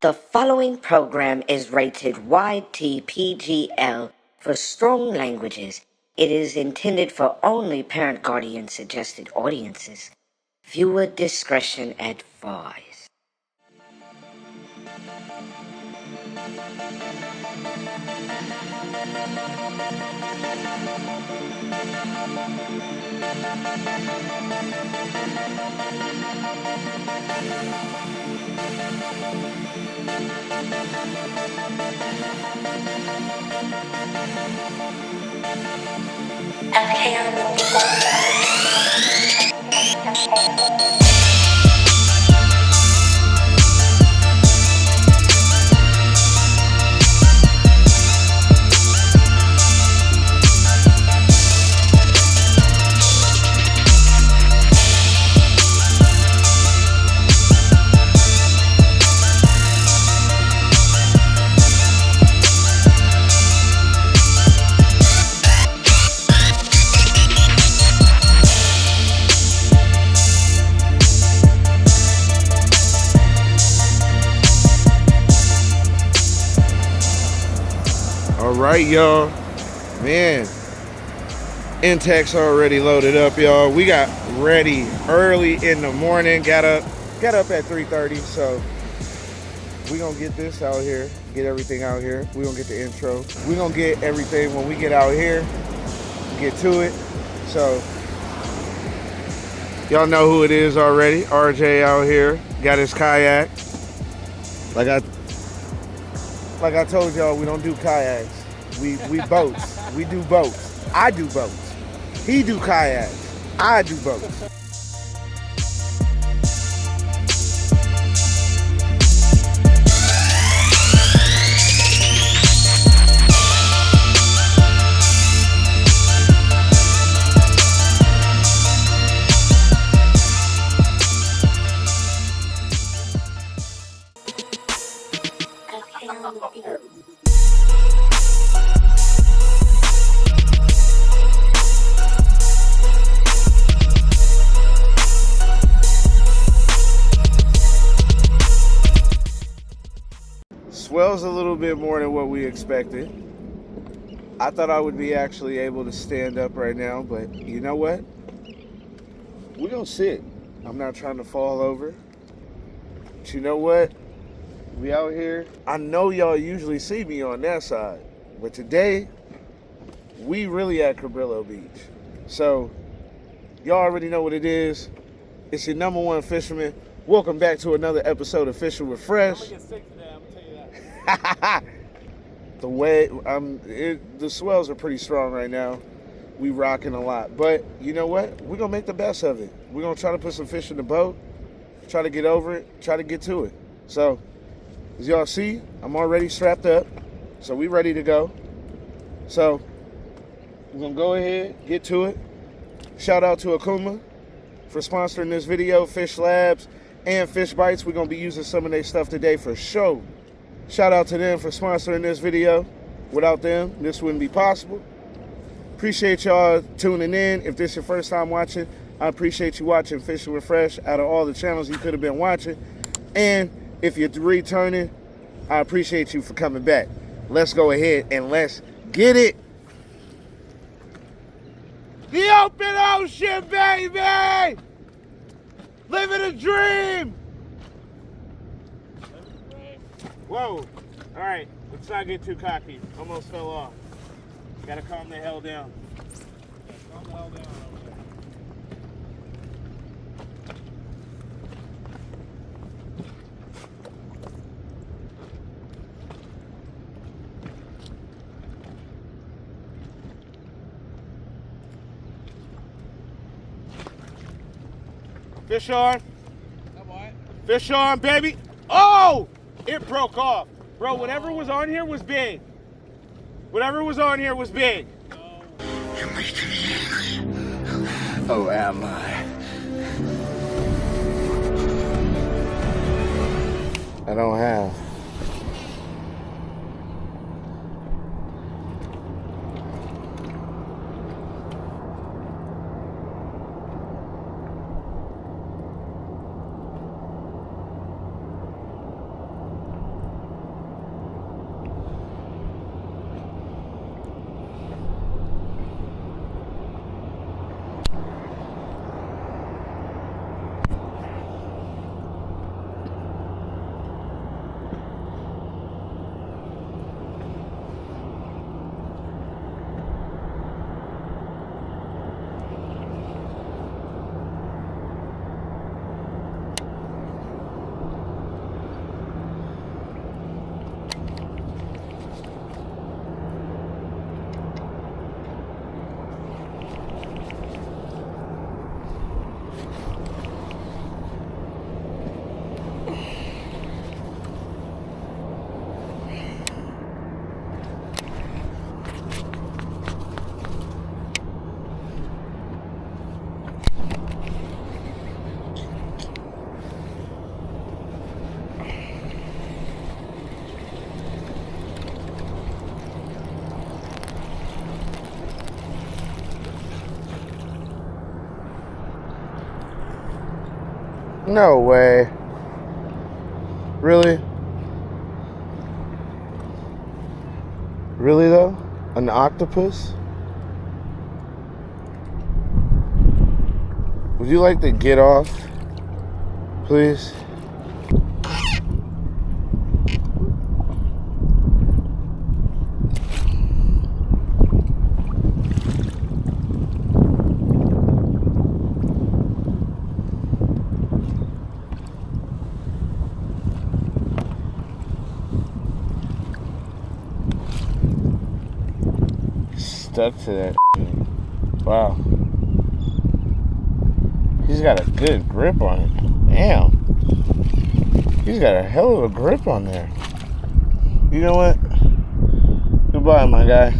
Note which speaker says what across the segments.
Speaker 1: The following program is rated YTPGL for strong languages. It is intended for only parent-guardian suggested audiences. Viewer discretion advised.
Speaker 2: All right, y'all. Man, Intex already loaded up, y'all. We got ready early in the morning. Got up at 3:30. So we gonna get this out here, get everything out here. We gonna get the intro. We gonna get everything when we get out here. Get to it. So y'all know who it is already. RJ out here got his kayak. Like I told y'all, we don't do kayaks. We boats. We do boats. I do boats. He do kayaks. I do boats. Swell's a little bit more than what we expected. I thought I would be actually able to stand up right now, but you know what? We're gonna sit. I'm not trying to fall over. But you know what? We out here. I know y'all usually see me on that side, but today, we really at Cabrillo Beach. So, y'all already know what it is. It's your number one fisherman. Welcome back to another episode of Fishing with Fresh.
Speaker 3: I'm gonna get sick today, I'm gonna tell you that.
Speaker 2: The swells are pretty strong right now. We rocking a lot, but you know what? We're gonna make the best of it. We're gonna try to put some fish in the boat, try to get over it, try to get to it. So, as y'all see, I'm already strapped up, so we ready to go. So, we're gonna go ahead, get to it. Shout out to Akuma for sponsoring this video, Fish Labs and Fish Bites. We're gonna be using some of their stuff today for sure. Shout out to them for sponsoring this video. Without them, this wouldn't be possible. Appreciate y'all tuning in. If this is your first time watching, I appreciate you watching Fishing with Fresh out of all the channels you could have been watching. And if you're returning, I appreciate you for coming back. Let's go ahead and let's get it. The open ocean, baby! Living a dream! Whoa. All right, let's not get too cocky. Almost fell off. Gotta calm the hell down.
Speaker 3: Yeah, calm the hell down over there.
Speaker 2: Fish on.
Speaker 3: That what?
Speaker 2: Fish on, baby. Oh! It broke off. Bro, whatever was on here was big. Whatever was on here was big.
Speaker 3: No.
Speaker 4: You're making me angry. Oh, am I?
Speaker 2: I don't have. No way. Really? Really though? An octopus? Would you like to get off, please? Stuck to that. Wow. He's got a good grip on it. Damn. He's got a hell of a grip on there. You know what? Goodbye, my guy.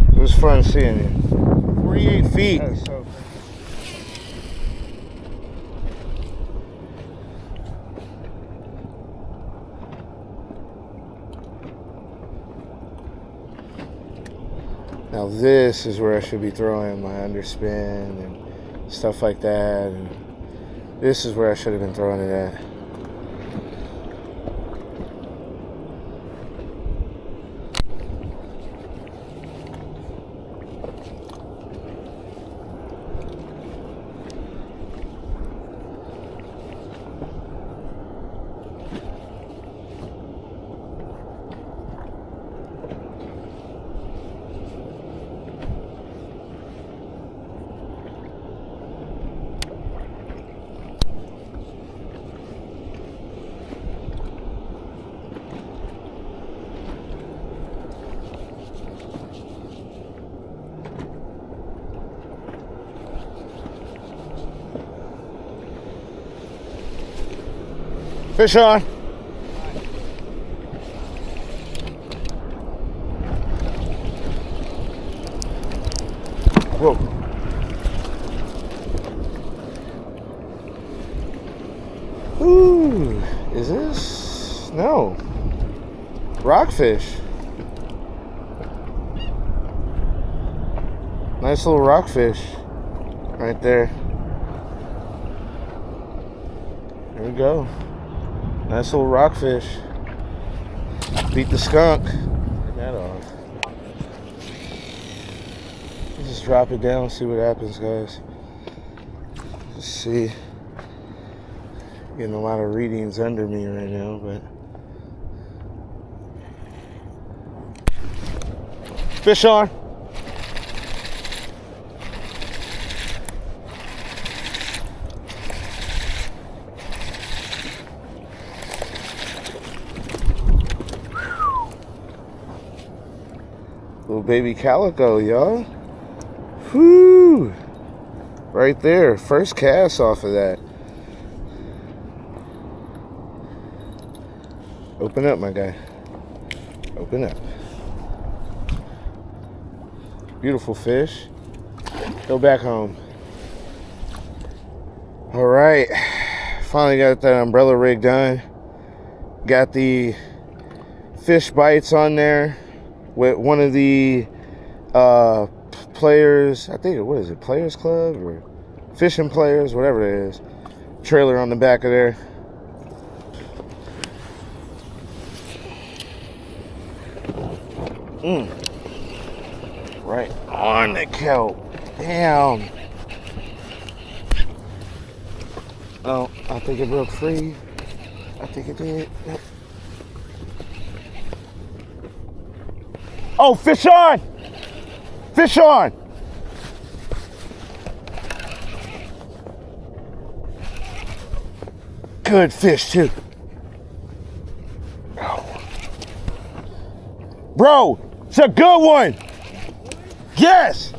Speaker 2: It was fun seeing you. 48 feet. That is so crazy. Now this is where I should be throwing my underspin and stuff like that. And this is where I should have been throwing it at. Fish on. Whoa. Ooh, is this? No. Rockfish. Nice little rockfish right there. There we go. Nice little rockfish. Beat the skunk. Get that off. Let's just drop it down, see what happens, guys. Let's see. Getting a lot of readings under me right now, but. Fish on. Little baby Calico, y'all. Whoo! Right there. First cast off of that. Open up, my guy. Open up. Beautiful fish. Go back home. All right. Finally got that umbrella rig done. Got the fish bites on there with one of the players, I think, what is it, Players Club or Fishing Players, whatever it is. Trailer on the back of there. Right on the kelp. Damn. Oh, I think it broke free. I think it did. Yep. Oh, fish on! Fish on! Good fish, too. Oh. Bro, it's a good one! Yes!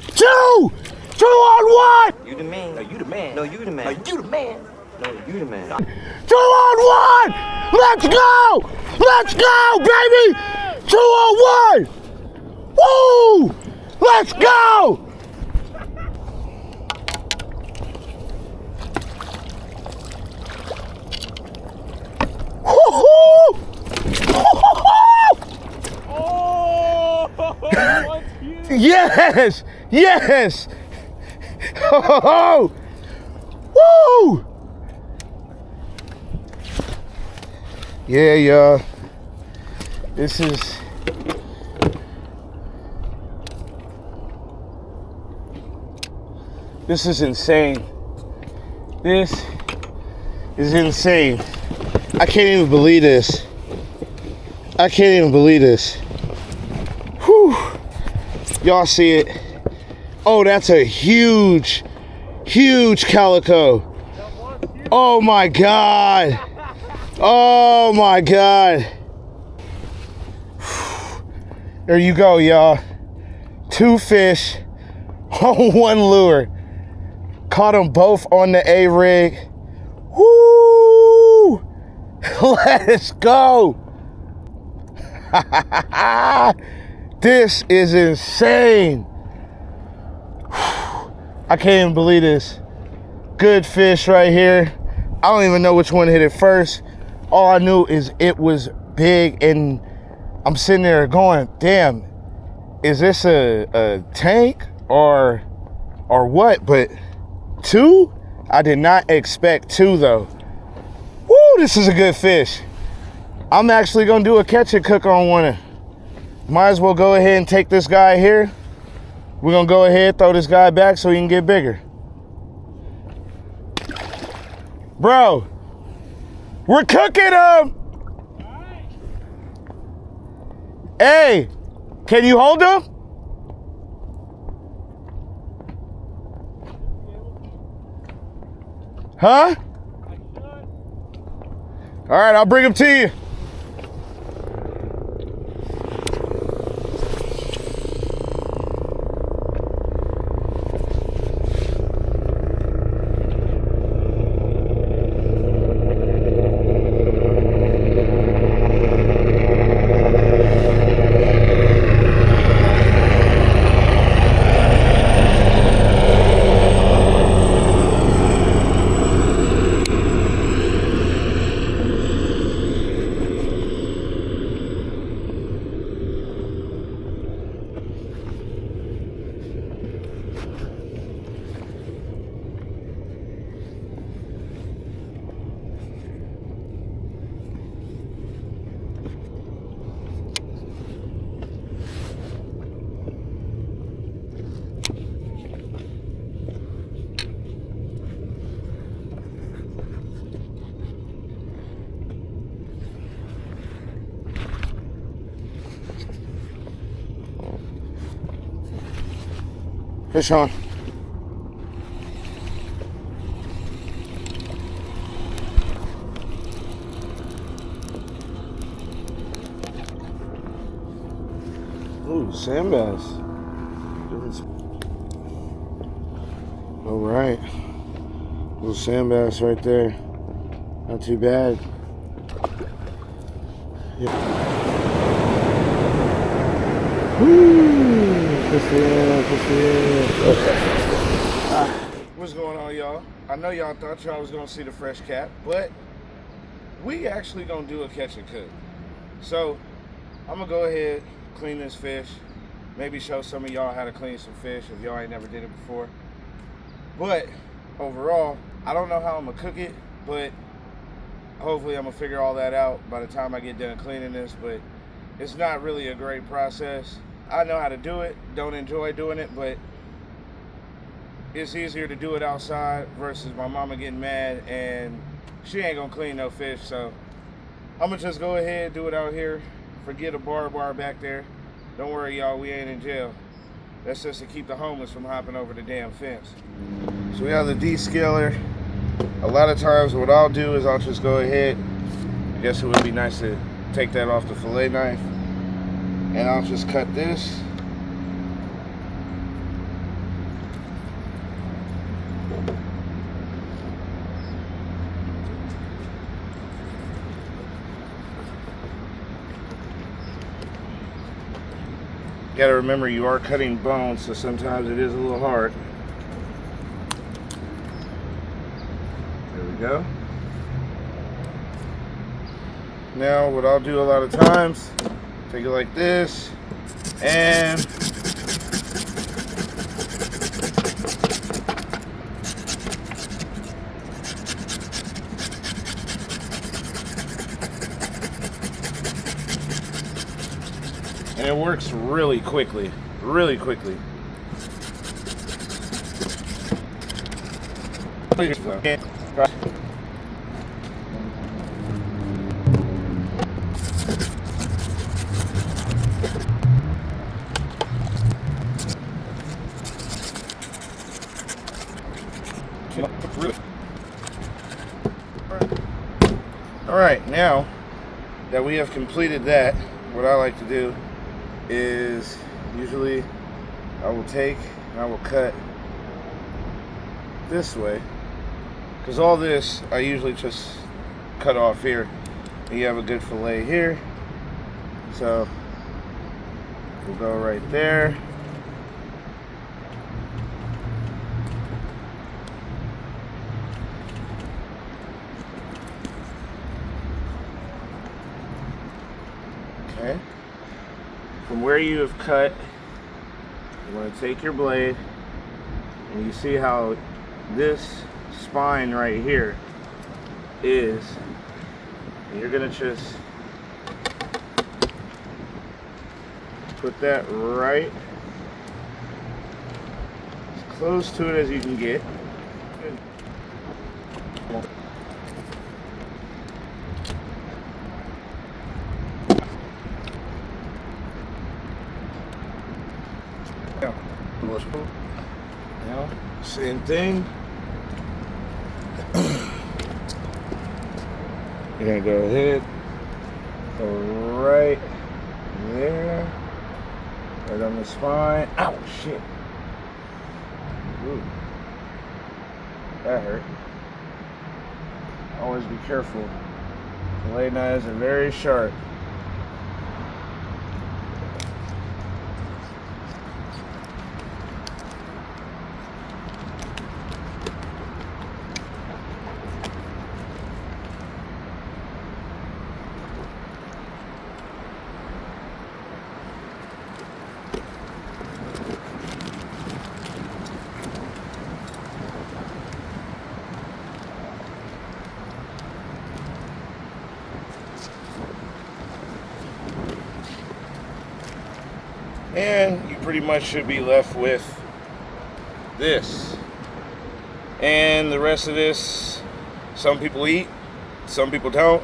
Speaker 2: Two! 2 on 1!
Speaker 5: You the man. No, you the man. No, you the man. No, you the man. No, you the man.
Speaker 2: 2 on 1! Let's go! Let's go, baby! 2 on 1! Woo! Let's go!
Speaker 3: Oh! What's huge?
Speaker 2: Yes! Yes! Oh! Woo! Yeah, y'all. This is insane. This is insane. I can't even believe this. I can't even believe this. Whew. Y'all see it? Oh, that's a huge, huge calico. Oh my God. Oh my God. There you go, y'all. 2 fish on 1 lure. Caught them both on the Arig. Woo! Let's go. This is insane. I can't even believe this. Good fish right here. I don't even know which one hit it first. All I knew is it was big, and I'm sitting there going, damn, is this a tank or what? But 2? I did not expect 2 though. Woo, this is a good fish. I'm actually gonna do a catch and cook on one. Might as well go ahead and take this guy here. We're gonna go ahead, throw this guy back so he can get bigger. Bro, we're cooking him. Hey, can you hold him? Huh? All right, I'll bring him to you. Fish on. Ooh, sand bass. All right. Little sand bass right there. Not too bad. Yeah. Woo! What's going on, y'all? I know y'all thought y'all was gonna see the fresh cat, but we actually gonna do a catch and cook. So I'm gonna go ahead, clean this fish, maybe show some of y'all how to clean some fish if y'all ain't never did it before. But overall, I don't know how I'm gonna cook it, but hopefully I'm gonna figure all that out by the time I get done cleaning this. But it's not really a great process. I know how to do it, don't enjoy doing it, but it's easier to do it outside versus my mama getting mad and she ain't gonna clean no fish. So I'm gonna just go ahead, do it out here. Forget a bar back there. Don't worry, y'all, we ain't in jail. That's just to keep the homeless from hopping over the damn fence. So we have the descaler. A lot of times what I'll do is I'll just go ahead, I guess it would be nice to take that off the fillet knife, and I'll just cut this. You gotta remember you are cutting bones, so sometimes it is a little hard. There we go. Now what I'll do a lot of times, take it like this, and works really quickly, really quickly. Alright, now that we have completed that, what I like to do is usually I will take and I will cut this way, because all this I usually just cut off here. You have a good fillet here, so we'll go right there. Okay. From where you have cut, you're going to take your blade, and you see how this spine right here is, and you're going to just put that right as close to it as you can get. Now, same thing. You're gonna go ahead, go right there, right on the spine. Ow, shit. Ooh, that hurt. Always be careful. Fillet knives are very sharp. And you pretty much should be left with this. And the rest of this, some people eat, some people don't.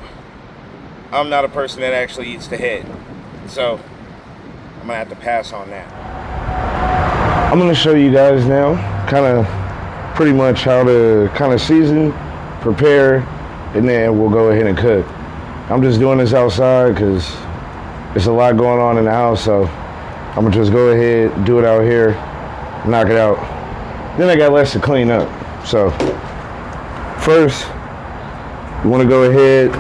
Speaker 2: I'm not a person that actually eats the head, so I'm gonna have to pass on that. I'm gonna show you guys now kind of pretty much how to kind of season, prepare, and then we'll go ahead and cook. I'm just doing this outside because there's a lot going on in the house, so I'm gonna just go ahead, do it out here, knock it out. Then I got less to clean up. So first, you wanna go ahead,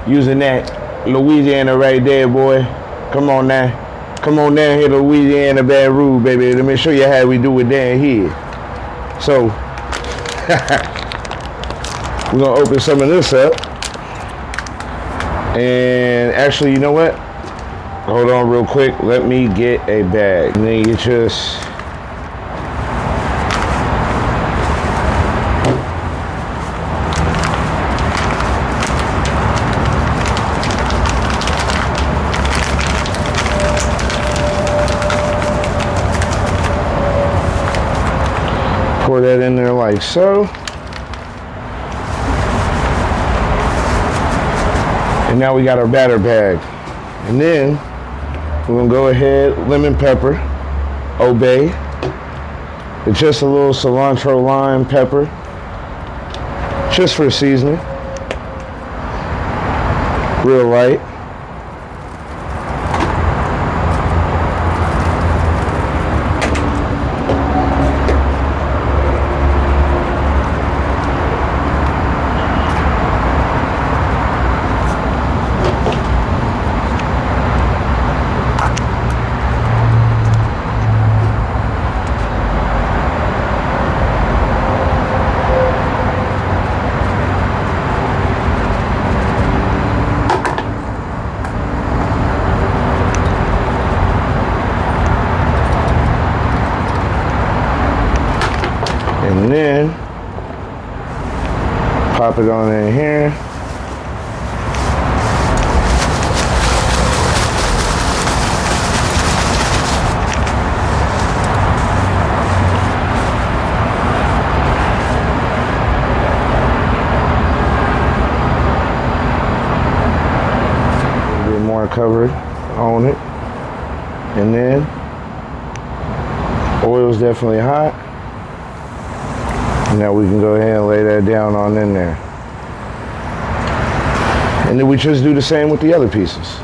Speaker 2: using that Louisiana right there, boy. Come on now. Come on down here to Louisiana, Baton Rouge, baby. Let me show you how we do it down here. So, we're gonna open some of this up. And actually, you know what? Hold on real quick. Let me get a bag. And then you just pour that in there like so. And now we got our batter bag. And then we're gonna go ahead, lemon pepper, obey. It's just a little cilantro lime pepper, just for seasoning. Real light. And then pop it on in here. cover on it. And then oil's definitely hot. Now we can go ahead and lay that down on in there. And then we just do the same with the other pieces.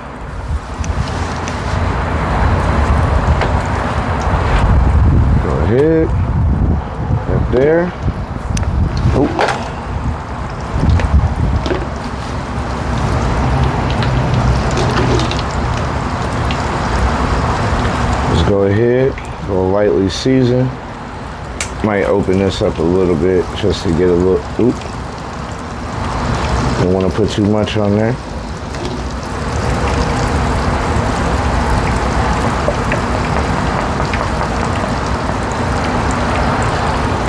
Speaker 2: Go ahead, up there. Oop. Just go ahead, go lightly season. Might open this up a little bit just to get a little, oop. Don't want to put too much on there.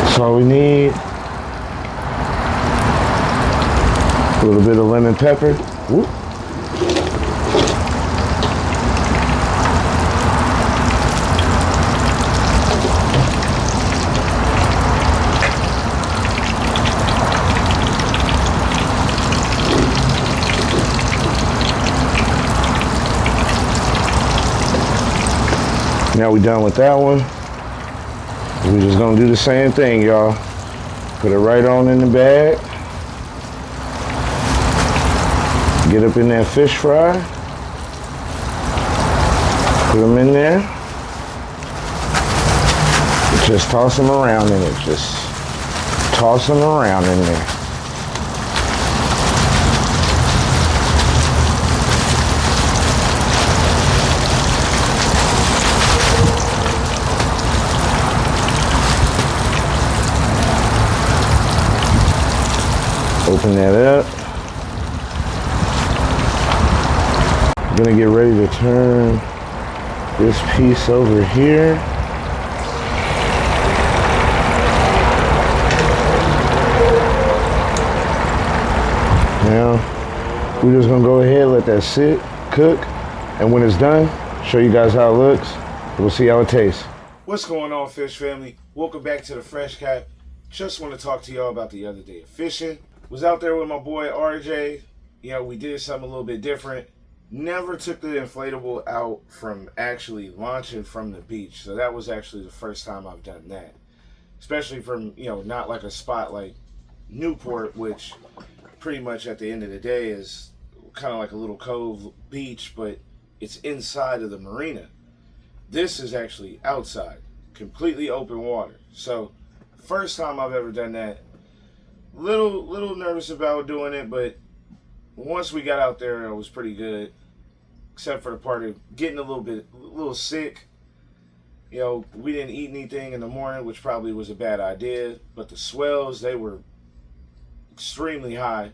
Speaker 2: That's all we need. A little bit of lemon pepper. Whoop. Now we done with that one. We're just gonna do the same thing, y'all. Put it right on in the bag. Get up in that fish fry. Put them in there. Just toss them around in it. Just toss them around in there. Open that up. I'm gonna get ready to turn this piece over here. Now, we're just gonna go ahead, let that sit, cook, and when it's done, show you guys how it looks. We'll see how it tastes. What's going on, fish family? Welcome back to the Fresh Cat. Just want to talk to y'all about the other day of fishing. Was out there with my boy RJ. You know, we did something a little bit different. Never took the inflatable out from actually launching from the beach. So that was actually the first time I've done that. Especially from, you know, not like a spot like Newport, which pretty much at the end of the day is kind of like a little cove beach, but it's inside of the marina. This is actually outside, completely open water. So first time I've ever done that. Little nervous about doing it, but once we got out there, it was pretty good. Except for the part of getting a little sick. You know, we didn't eat anything in the morning, which probably was a bad idea. But the swells, they were extremely high,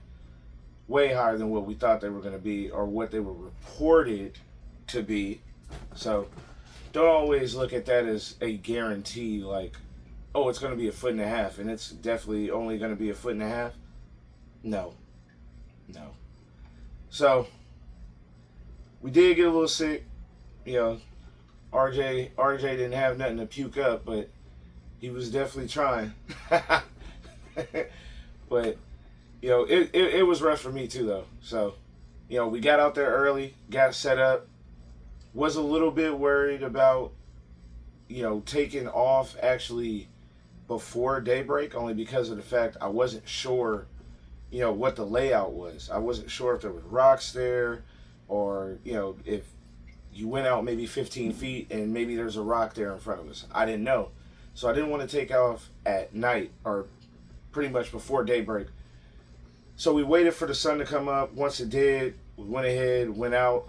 Speaker 2: way higher than what we thought they were going to be, or what they were reported to be. So don't always look at that as a guarantee, like, oh, it's going to be 1.5 feet, and it's definitely only going to be 1.5 feet. No. So we did get a little sick. You know, RJ didn't have nothing to puke up, but he was definitely trying. But you know, it was rough for me too, though. So you know, we got out there early, got set up. Was a little bit worried about, you know, taking off actually before daybreak, only because of the fact I wasn't sure, you know, what the layout was. I wasn't sure if there was rocks there, or, you know, if you went out maybe 15 feet and maybe there's a rock there in front of us. I didn't know. So I didn't want to take off at night, or pretty much before daybreak. So we waited for the sun to come up. Once it did, we went ahead, went out,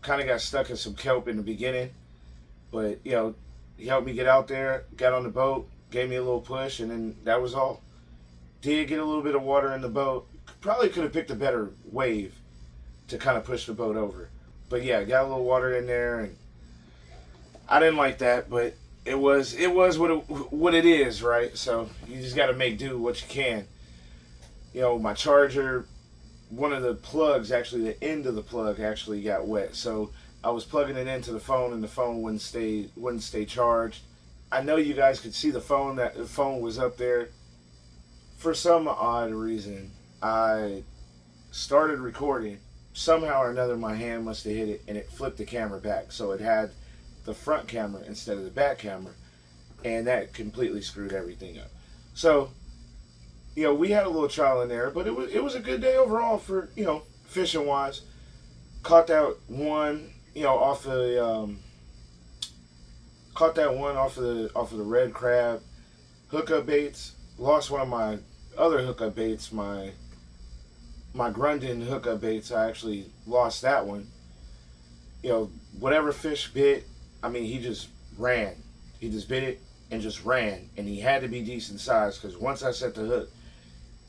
Speaker 2: kind of got stuck in some kelp in the beginning. But, you know, he helped me get out there, got on the boat, gave me a little push, and then that was all. Did get a little bit of water in the boat. Probably could have picked a better wave to kind of push the boat over. But yeah, got a little water in there, and I didn't like that, but it was what it is, right? So you just got to make do what you can. You know, my charger, one of the plugs, actually the end of the plug actually got wet. So I was plugging it into the phone, and the phone wouldn't stay charged. I know you guys could see the phone, that the phone was up there. For some odd reason, I started recording, somehow or another my hand must have hit it and it flipped the camera back. So it had the front camera instead of the back camera, and that completely screwed everything up. So, you know, we had a little trial in there, but it was a good day overall for, you know, fishing wise. Caught that one, you know, off the off of the red crab hookup baits. Lost one of my other hookup baits, my Grundon hookup baits. I actually lost that one. You know, whatever fish bit, I mean, he just ran. He just bit it and just ran, and he had to be decent size, because once I set the hook,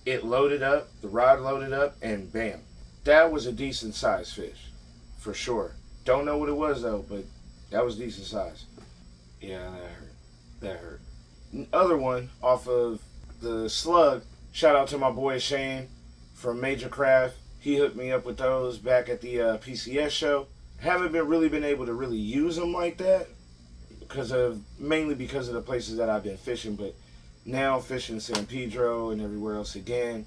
Speaker 2: it loaded up, the rod loaded up, and bam. That was a decent size fish, for sure. Don't know what it was though, but that was decent size. Yeah, that hurt. That hurt. Other one off of the slug. Shout out to my boy Shane from Major Craft. He hooked me up with those back at the PCS show. Haven't really been able to really use them like that, mainly because of the places that I've been fishing. But now fishing San Pedro and everywhere else again,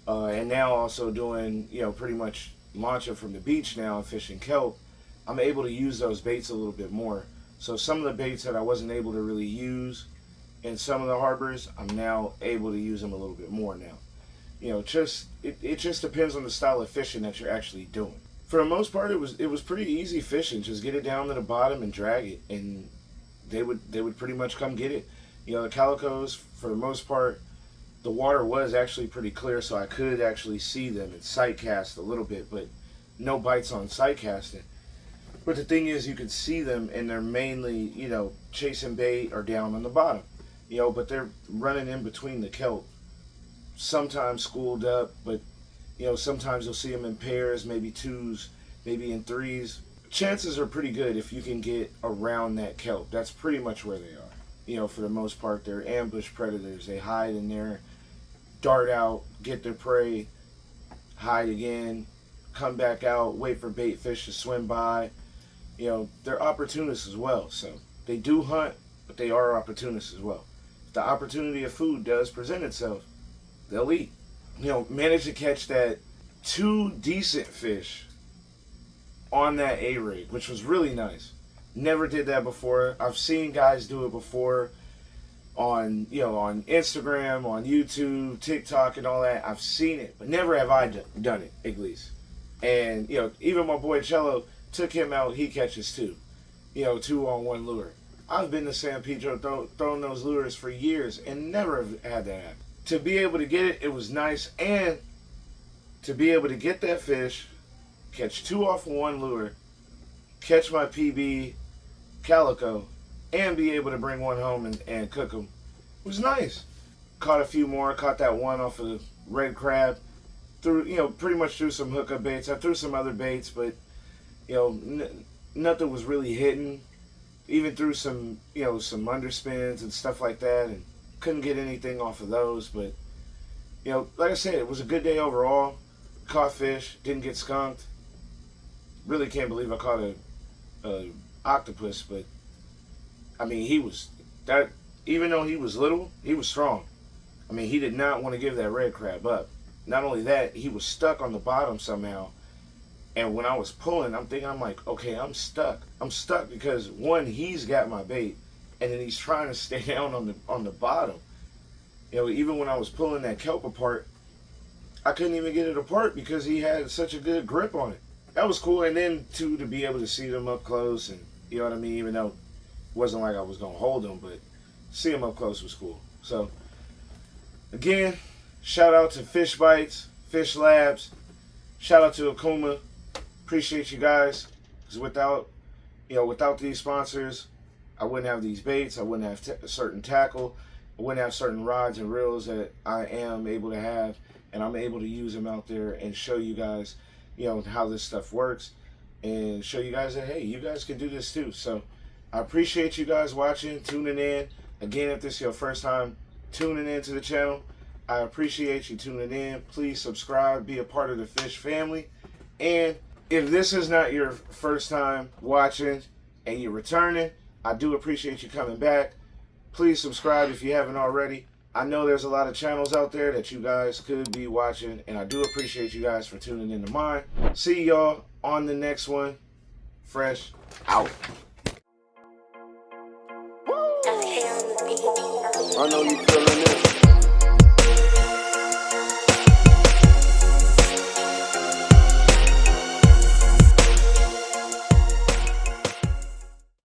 Speaker 2: and now also doing, you know, pretty much launching from the beach now and fishing kelp, I'm able to use those baits a little bit more. So some of the baits that I wasn't able to really use in some of the harbors, I'm now able to use them a little bit more now. You know, it just depends on the style of fishing that you're actually doing. For the most part, it was pretty easy fishing. Just get it down to the bottom and drag it, and they would pretty much come get it. You know, the Calicos, for the most part, the water was actually pretty clear, so I could actually see them and sight cast a little bit, but no bites on sight casting. But the thing is, you could see them, and they're mainly, you know, chasing bait or down on the bottom. You know, but they're running in between the kelp. Sometimes schooled up, but, you know, sometimes you'll see them in pairs, maybe twos, maybe in threes. Chances are pretty good if you can get around that kelp. That's pretty much where they are. You know, for the most part, they're ambush predators. They hide in there, dart out, get their prey, hide again, come back out, wait for bait fish to swim by. You know, they're opportunists as well. So they do hunt, but they are opportunists as well. If the opportunity of food does present itself, they'll eat. You know, managed to catch that 2 decent fish on that Arig, which was really nice. Never did that before. I've seen guys do it before on, you know, on Instagram, on YouTube, TikTok, and all that. I've seen it, but never have I done it, at least. And, you know, even my boy Cello, took him out, he catches 2. You know, 2 on 1 lure. I've been to San Pedro throwing those lures for years and never have had that happen. To be able to get it, it was nice. And to be able to get that fish, catch 2 off of 1 lure, catch my PB Calico, and be able to bring one home and cook them, was nice. Caught a few more. Caught that one off of the red crab. Threw, you know, pretty much threw some hookup baits. I threw some other baits, but, you know, nothing was really hitting. Even threw some, you know, some underspins and stuff like that, and couldn't get anything off of those. But, you know, like I said, it was a good day overall. Caught fish, didn't get skunked. Really can't believe I caught a octopus, but I mean, he was that. Even though he was little, he was strong. I mean, he did not want to give that red crab up. Not only that, he was stuck on the bottom somehow. And when I was pulling, I'm like, okay, I'm stuck. I'm stuck because, one, he's got my bait, and then he's trying to stay down on the bottom. You know, even when I was pulling that kelp apart, I couldn't even get it apart because he had such a good grip on it. That was cool. And then, too, to be able to see them up close, and, you know what I mean, even though it wasn't like I was going to hold them, but see them up close was cool. So, again, shout out to Fish Bites, Fish Labs. Shout out to Akuma. Appreciate you guys. Because without these sponsors, I wouldn't have these baits. I wouldn't have certain tackle. I wouldn't have certain rods and reels that I am able to have. And I'm able to use them out there and show you guys, you know, how this stuff works. And show you guys that, hey, you guys can do this too. So, I appreciate you guys watching, tuning in. Again, if this is your first time tuning into the channel, I appreciate you tuning in. Please subscribe, be a part of the Fish family. And if this is not your first time watching and you're returning, I do appreciate you coming back. Please subscribe if you haven't already. I know there's a lot of channels out there that you guys could be watching, and I do appreciate you guys for tuning into mine. See y'all on the next one. Fresh out.
Speaker 4: I know you feeling it.